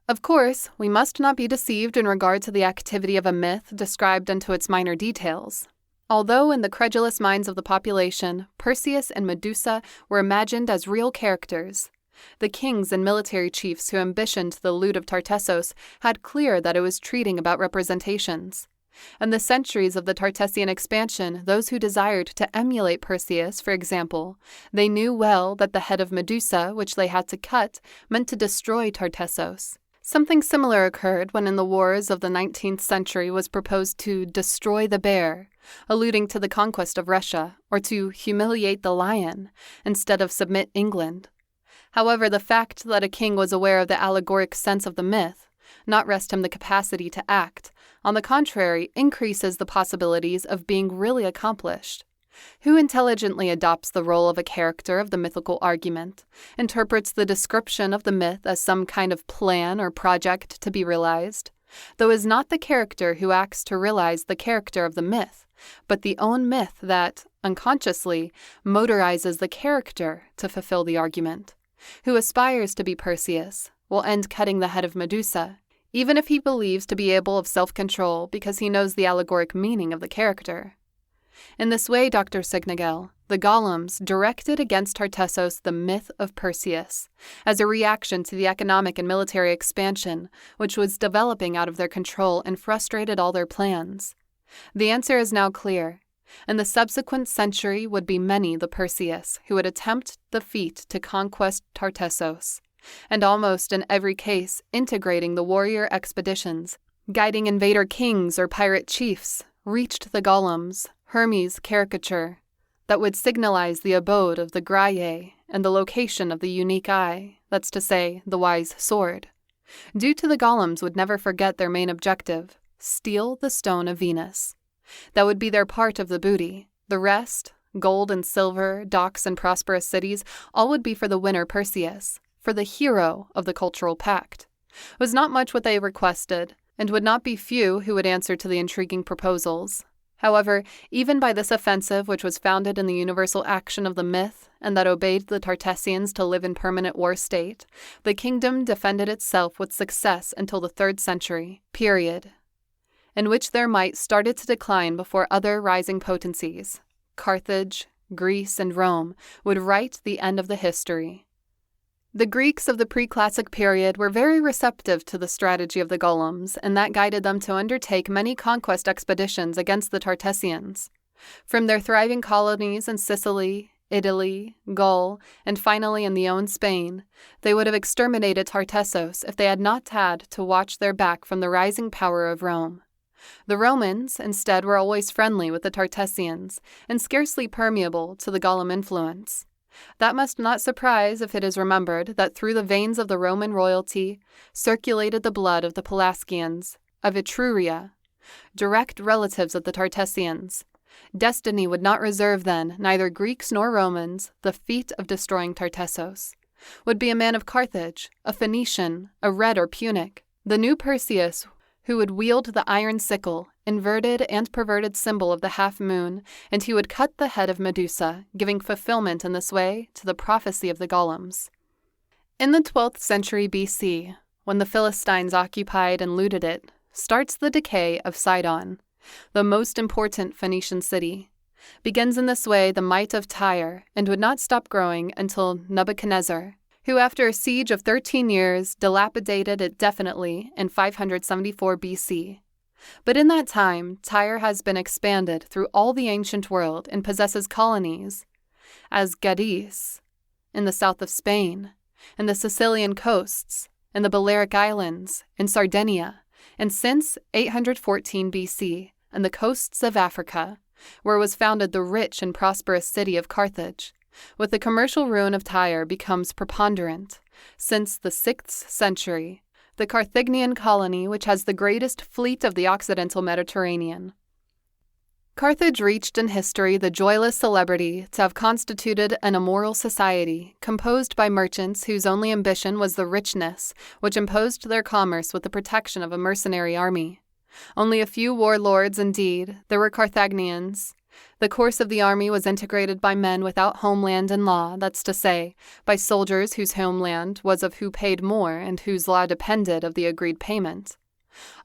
[SPEAKER 1] Of course, we must not be deceived in regard to the activity of a myth described unto its minor details. Although in the credulous minds of the population, Perseus and Medusa were imagined as real characters, the kings and military chiefs who ambitioned the loot of Tartessos had clear that it was treating about representations. In the centuries of the Tartessian expansion, those who desired to emulate Perseus, for example, they knew well that the head of Medusa, which they had to cut, meant to destroy Tartessos. Something similar occurred when in the wars of the 19th century was proposed to destroy the bear, alluding to the conquest of Russia, or to humiliate the lion, instead of submit England. However, the fact that a king was aware of the allegoric sense of the myth, not rest him the capacity to act, on the contrary, increases the possibilities of being really accomplished. Who intelligently adopts the role of a character of the mythical argument, interprets the description of the myth as some kind of plan or project to be realized, though is not the character who acts to realize the character of the myth, but the own myth that, unconsciously, motorizes the character to fulfill the argument. Who aspires to be Perseus will end cutting the head of Medusa, even if he believes to be able of self-control because he knows the allegoric meaning of the character. In this way, Dr. Signagel, the golems directed against Tartessos the myth of Perseus, as a reaction to the economic and military expansion which was developing out of their control and frustrated all their plans. The answer is now clear. In the subsequent century would be many the Perseus who would attempt the feat to conquest Tartessos, and almost in every case integrating the warrior expeditions, guiding invader kings or pirate chiefs, reached the golems, Hermes' caricature, that would signalize the abode of the Graiae and the location of the unique eye, that's to say, the wise sword. Due to the golems would never forget their main objective, steal the stone of Venus. That would be their part of the booty. The rest, gold and silver, docks and prosperous cities, all would be for the winner Perseus, for the hero of the cultural pact. It was not much what they requested, and would not be few who would answer to the intriguing proposals. However, even by this offensive, which was founded in the universal action of the myth, and that obeyed the Tartessians to live in permanent war state, the kingdom defended itself with success until the 3rd century, period, in which their might started to decline before other rising potencies, Carthage, Greece, and Rome, would write the end of the history. The Greeks of the pre-classic period were very receptive to the strategy of the golems, and that guided them to undertake many conquest expeditions against the Tartessians. From their thriving colonies in Sicily, Italy, Gaul, and finally in the own Spain, they would have exterminated Tartessos if they had not had to watch their back from the rising power of Rome. The Romans, instead, were always friendly with the Tartessians and scarcely permeable to the golem influence. That must not surprise if it is remembered that through the veins of the Roman royalty circulated the blood of the Pelasgians, of Etruria, direct relatives of the Tartessians. Destiny would not reserve then, neither Greeks nor Romans, the feat of destroying Tartessos. Would be a man of Carthage, a Phoenician, a Red or Punic, the new Perseus, who would wield the iron sickle, inverted and perverted symbol of the half-moon, and he would cut the head of Medusa, giving fulfillment in this way to the prophecy of the golems. In the 12th century BC, when the Philistines occupied and looted it, starts the decay of Sidon, the most important Phoenician city. Begins in this way the might of Tyre, and would not stop growing until Nebuchadnezzar, who after a siege of 13 years dilapidated it definitely in 574 BC. But in that time, Tyre has been expanded through all the ancient world and possesses colonies, as Cadiz, in the south of Spain, and the Sicilian coasts, and the Balearic Islands, and Sardinia, and since 814 BC, and the coasts of Africa, where was founded the rich and prosperous city of Carthage, with the commercial ruin of Tyre becomes preponderant, since the 6th century, the Carthaginian colony which has the greatest fleet of the occidental Mediterranean. Carthage reached in history the joyless celebrity to have constituted an immoral society composed by merchants whose only ambition was the richness which imposed their commerce with the protection of a mercenary army. Only a few warlords indeed, there were Carthaginians. The course of the army was integrated by men without homeland and law, that's to say, by soldiers whose homeland was of who paid more and whose law depended of the agreed payment.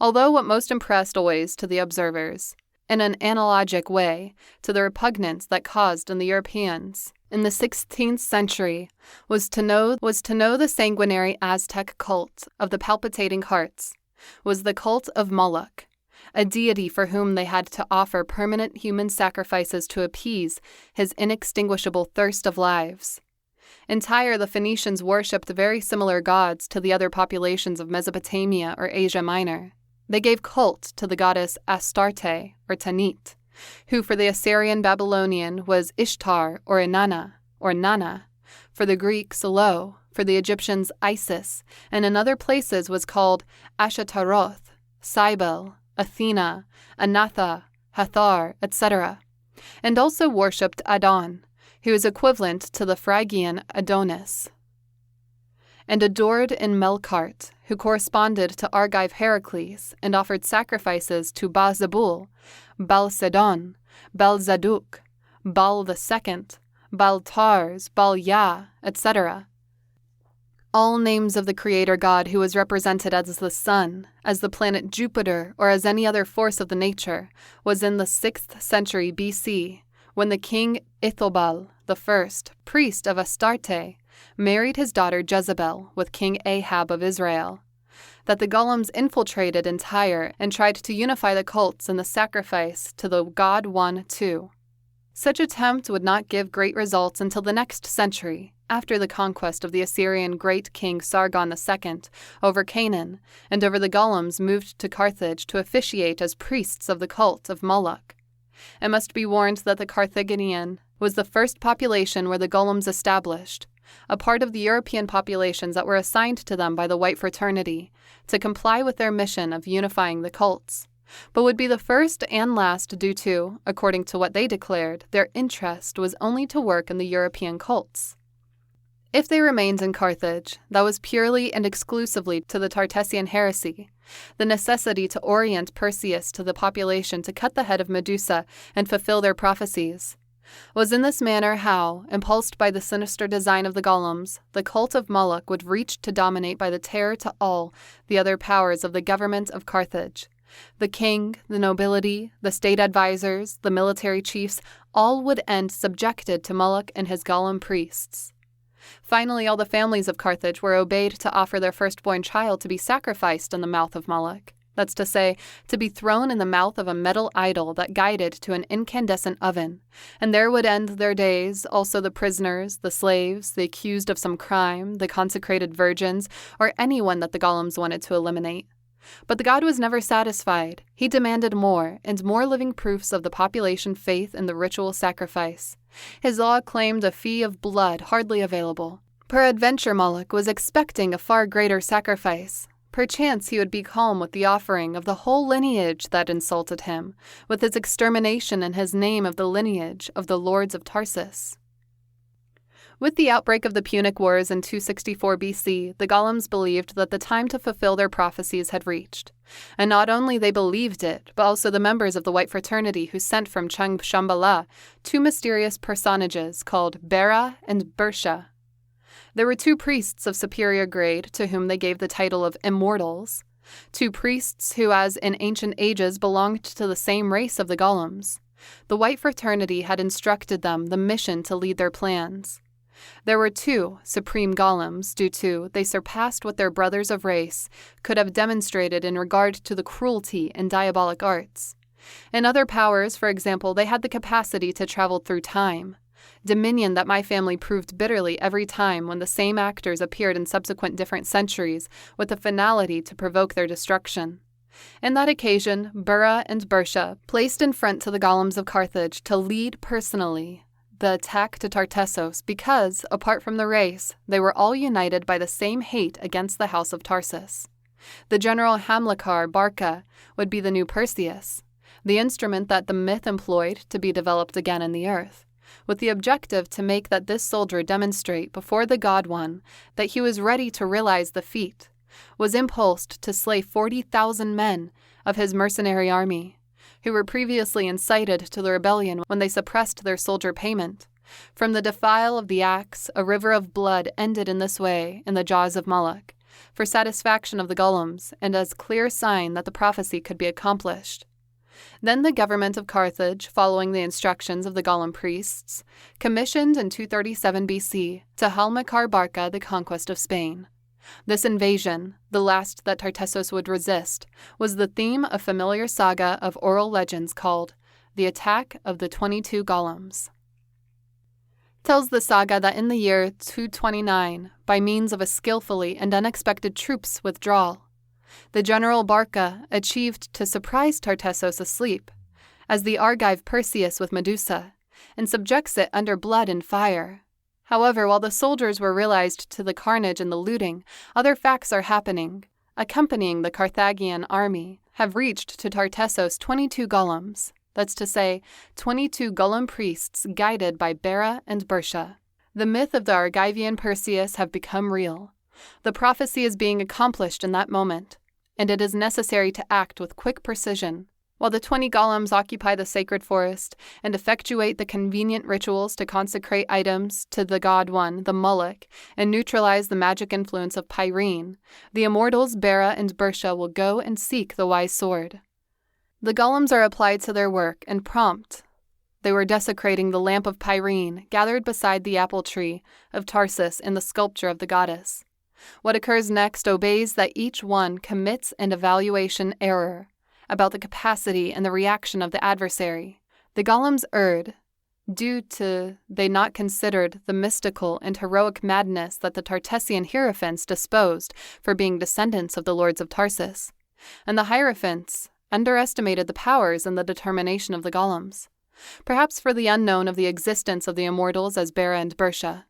[SPEAKER 1] Although what most impressed always to the observers, in an analogic way, to the repugnance that caused in the Europeans, in the 16th century, was to know the sanguinary Aztec cult of the palpitating hearts, was the cult of Moloch, a deity for whom they had to offer permanent human sacrifices to appease his inextinguishable thirst of lives. In Tyre, the Phoenicians worshipped very similar gods to the other populations of Mesopotamia or Asia Minor. They gave cult to the goddess Astarte or Tanit, who for the Assyrian Babylonian was Ishtar or Inanna or Nana, for the Greeks Lo, for the Egyptians Isis, and in other places was called Ashtaroth, Cybele, Athena, Anatha, Hathor, etc., and also worshipped Adon, who is equivalent to the Phrygian Adonis, and adored in Melkart, who corresponded to Argive Heracles and offered sacrifices to Baal-Zebul, Baal-Sedon, Baal-Zaduk, Baal II, Baal-Tars, Baal-Yah, etc., all names of the creator god who was represented as the sun, as the planet Jupiter, or as any other force of the nature, was in the 6th century BC, when the king Ithobal I, priest of Astarte, married his daughter Jezebel with King Ahab of Israel, that the golems infiltrated in Tyre and tried to unify the cults in the sacrifice to the god One too. Such attempt would not give great results until the next century, after the conquest of the Assyrian great king Sargon II over Canaan, and over the golems moved to Carthage to officiate as priests of the cult of Moloch. It must be warned that the Carthaginian was the first population where the golems established, a part of the European populations that were assigned to them by the white fraternity, to comply with their mission of unifying the cults, but would be the first and last due to, according to what they declared, their interest was only to work in the European cults. If they remained in Carthage, that was purely and exclusively to the Tartessian heresy, the necessity to orient Perseus to the population to cut the head of Medusa and fulfill their prophecies. Was in this manner how, impulsed by the sinister design of the golems, the cult of Moloch would reach to dominate by the terror to all the other powers of the government of Carthage. The king, the nobility, the state advisors, the military chiefs, all would end subjected to Moloch and his golem priests. Finally, all the families of Carthage were obeyed to offer their firstborn child to be sacrificed in the mouth of Moloch. That's to say, to be thrown in the mouth of a metal idol that guided to an incandescent oven, and there would end their days, also the prisoners, the slaves, the accused of some crime, the consecrated virgins, or anyone that the golems wanted to eliminate. But the god was never satisfied. He demanded more, and more living proofs of the population faith in the ritual sacrifice. His law claimed a fee of blood hardly available. Peradventure Moloch was expecting a far greater sacrifice. Perchance he would be calm with the offering of the whole lineage that insulted him, with its extermination in his name of the lineage of the lords of Tarsus. With the outbreak of the Punic Wars in 264 BC, the golems believed that the time to fulfill their prophecies had reached. And not only they believed it, but also the members of the White Fraternity who sent from Chung Shambhala two mysterious personages called Bera and Bersha. There were two priests of superior grade to whom they gave the title of immortals, two priests who, as in ancient ages, belonged to the same race of the golems. The White Fraternity had instructed them the mission to lead their plans. There were two supreme golems, due to they surpassed what their brothers of race could have demonstrated in regard to the cruelty and diabolic arts. In other powers, for example, they had the capacity to travel through time, dominion that my family proved bitterly every time when the same actors appeared in subsequent different centuries with the finality to provoke their destruction. In that occasion, Bera and Bersha placed in front to the golems of Carthage to lead personally the attack to Tartessos because, apart from the race, they were all united by the same hate against the house of Tarsus. The general Hamilcar Barca would be the new Perseus, the instrument that the myth employed to be developed again in the earth, with the objective to make that this soldier demonstrate before the God One that he was ready to realize the feat, was impulsed to slay 40,000 men of his mercenary army, who were previously incited to the rebellion when they suppressed their soldier payment. From the defile of the axe, a river of blood ended in this way in the jaws of Moloch, for satisfaction of the golems, and as clear sign that the prophecy could be accomplished. Then the government of Carthage, following the instructions of the golem priests, commissioned in 237 BC to Hamilcar Barca the conquest of Spain. This invasion, the last that Tartessos would resist, was the theme of familiar saga of oral legends called The Attack of the 22 Golems. Tells the saga that in the year 229, by means of a skillfully and unexpected troops withdrawal, the general Barca achieved to surprise Tartessos asleep, as the Argive Perseus with Medusa, and subjects it under blood and fire. However, while the soldiers were realized to the carnage and the looting, other facts are happening. Accompanying the Carthaginian army have reached to Tartessos 22 golems, that's to say, 22 golem priests guided by Bera and Bersha. The myth of the Argivian Perseus have become real. The prophecy is being accomplished in that moment, and it is necessary to act with quick precision. While the 20 golems occupy the sacred forest and effectuate the convenient rituals to consecrate items to the god one, the Moloch, and neutralize the magic influence of Pyrene, the immortals Bera and Bersha will go and seek the wise sword. The golems are applied to their work, and prompt. They were desecrating the lamp of Pyrene, gathered beside the apple tree of Tarsus in the sculpture of the goddess. What occurs next obeys that each one commits an evaluation error about the capacity and the reaction of the adversary. The golems erred, due to they not considered the mystical and heroic madness that the Tartessian hierophants disposed for being descendants of the lords of Tarsus, and the hierophants underestimated the powers and the determination of the golems, perhaps for the unknown of the existence of the immortals as Bera and Bersha.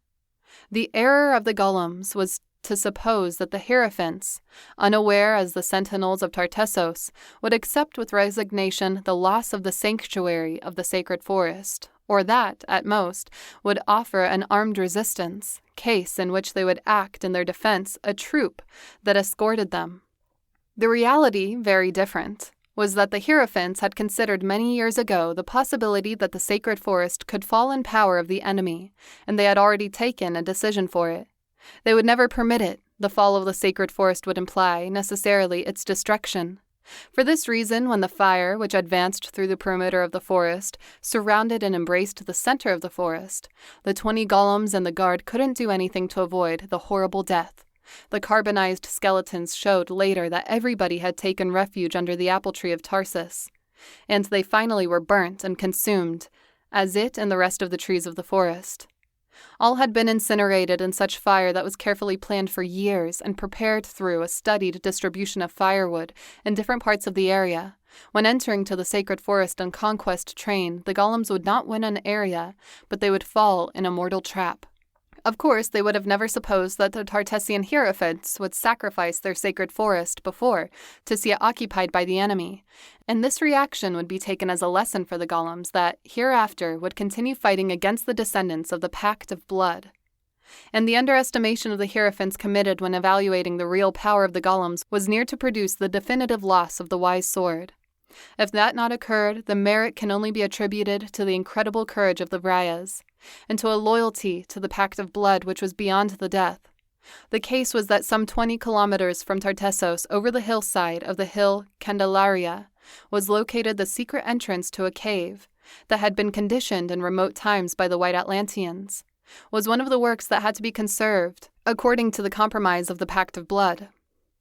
[SPEAKER 1] The error of the golems was to suppose that the hierophants, unaware as the sentinels of Tartessos, would accept with resignation the loss of the sanctuary of the sacred forest, or that, at most, would offer an armed resistance, case in which they would act in their defense a troop that escorted them. The reality, very different, was that the hierophants had considered many years ago the possibility that the sacred forest could fall in power of the enemy, and they had already taken a decision for it. They would never permit it. The fall of the sacred forest would imply, necessarily, its destruction. For this reason, when the fire, which advanced through the perimeter of the forest, surrounded and embraced the center of the forest, the 20 golems and the guard couldn't do anything to avoid the horrible death. The carbonized skeletons showed later that everybody had taken refuge under the apple tree of Tarsus, and they finally were burnt and consumed, as it and the rest of the trees of the forest. All had been incinerated in such fire that was carefully planned for years and prepared through a studied distribution of firewood in different parts of the area. When entering to the sacred forest and conquest train, the golems would not win an area, but they would fall in a mortal trap. Of course, they would have never supposed that the Tartessian hierophants would sacrifice their sacred forest before to see it occupied by the enemy, and this reaction would be taken as a lesson for the golems that hereafter would continue fighting against the descendants of the Pact of Blood. And the underestimation of the hierophants committed when evaluating the real power of the golems was near to produce the definitive loss of the wise sword. If that not occurred, the merit can only be attributed to the incredible courage of the Vryas, and to a loyalty to the Pact of Blood which was beyond the death. The case was that some 20 kilometers from Tartessos, over the hillside of the hill Candelaria, was located the secret entrance to a cave that had been conditioned in remote times by the White Atlanteans, was one of the works that had to be conserved, according to the compromise of the Pact of Blood.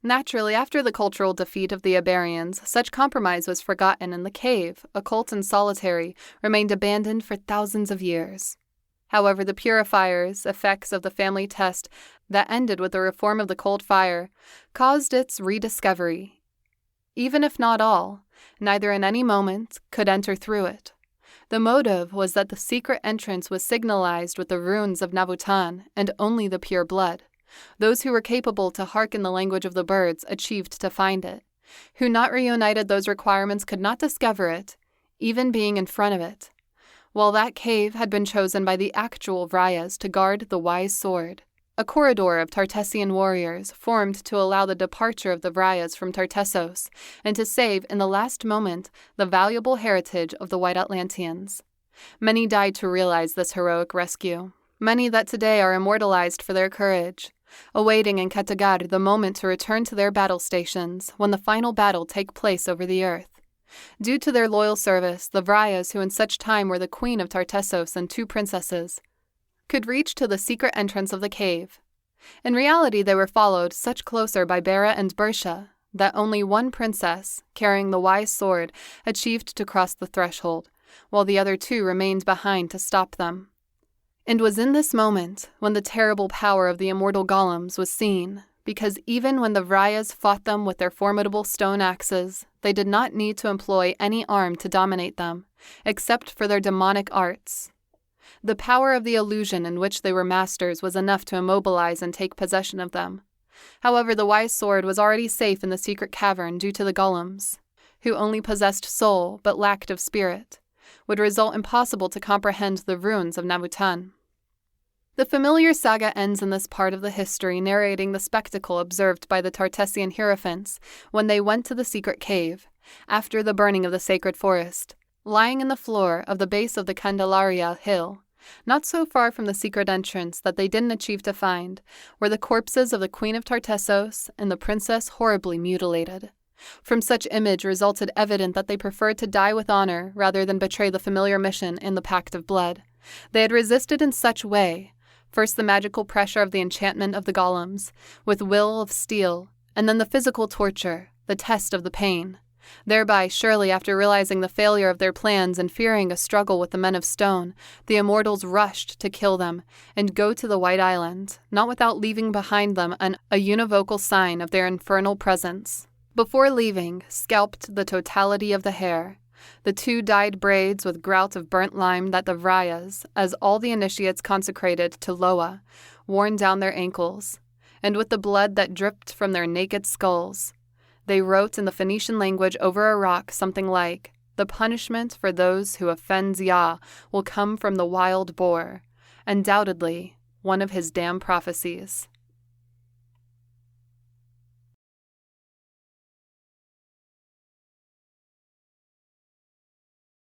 [SPEAKER 1] Naturally, after the cultural defeat of the Iberians, such compromise was forgotten, and the cave, occult and solitary, remained abandoned for thousands of years. However, the purifiers, effects of the family test that ended with the reform of the cold fire, caused its rediscovery. Even if not all, neither in any moment could enter through it. The motive was that the secret entrance was signalized with the runes of Navutan, and only the pure blood. Those who were capable to hearken the language of the birds achieved to find it. Who not reunited those requirements could not discover it, even being in front of it. While that cave had been chosen by the actual Vryas to guard the wise sword, a corridor of Tartessian warriors formed to allow the departure of the Vryas from Tartessos and to save, in the last moment, the valuable heritage of the White Atlanteans. Many died to realize this heroic rescue. Many that today are immortalized for their courage, awaiting in Katagar the moment to return to their battle stations when the final battle take place over the earth. Due to their loyal service, the Vryas, who in such time were the queen of Tartessos and 2 princesses, could reach to the secret entrance of the cave. In reality, they were followed such closer by Bera and Bersha that only one princess, carrying the wise sword, achieved to cross the threshold, while the other 2 remained behind to stop them. And was in this moment when the terrible power of the immortal golems was seen, because even when the Vryas fought them with their formidable stone axes, they did not need to employ any arm to dominate them, except for their demonic arts. The power of the illusion in which they were masters was enough to immobilize and take possession of them. However, the wise sword was already safe in the secret cavern due to the golems, who only possessed soul but lacked of spirit, would result impossible to comprehend the runes of Navutan. The familiar saga ends in this part of the history narrating the spectacle observed by the Tartessian hierophants when they went to the secret cave, after the burning of the sacred forest, lying in the floor of the base of the Candelaria hill, not so far from the secret entrance that they didn't achieve to find, were the corpses of the Queen of Tartessos and the princess horribly mutilated. From such image resulted evident that they preferred to die with honor rather than betray the familiar mission in the Pact of Blood. They had resisted in such way, first the magical pressure of the enchantment of the golems, with will of steel, and then the physical torture, the test of the pain. Thereby, surely after realizing the failure of their plans and fearing a struggle with the men of stone, the immortals rushed to kill them and go to the White Island, not without leaving behind them a univocal sign of their infernal presence. Before leaving, scalped the totality of the hair, the 2 dyed braids with grout of burnt lime that the Vryas, as all the initiates consecrated to Loa, worn down their ankles, and with the blood that dripped from their naked skulls. They wrote in the Phoenician language over a rock something like, "The punishment for those who offend Yah will come from the wild boar," undoubtedly one of his damn prophecies.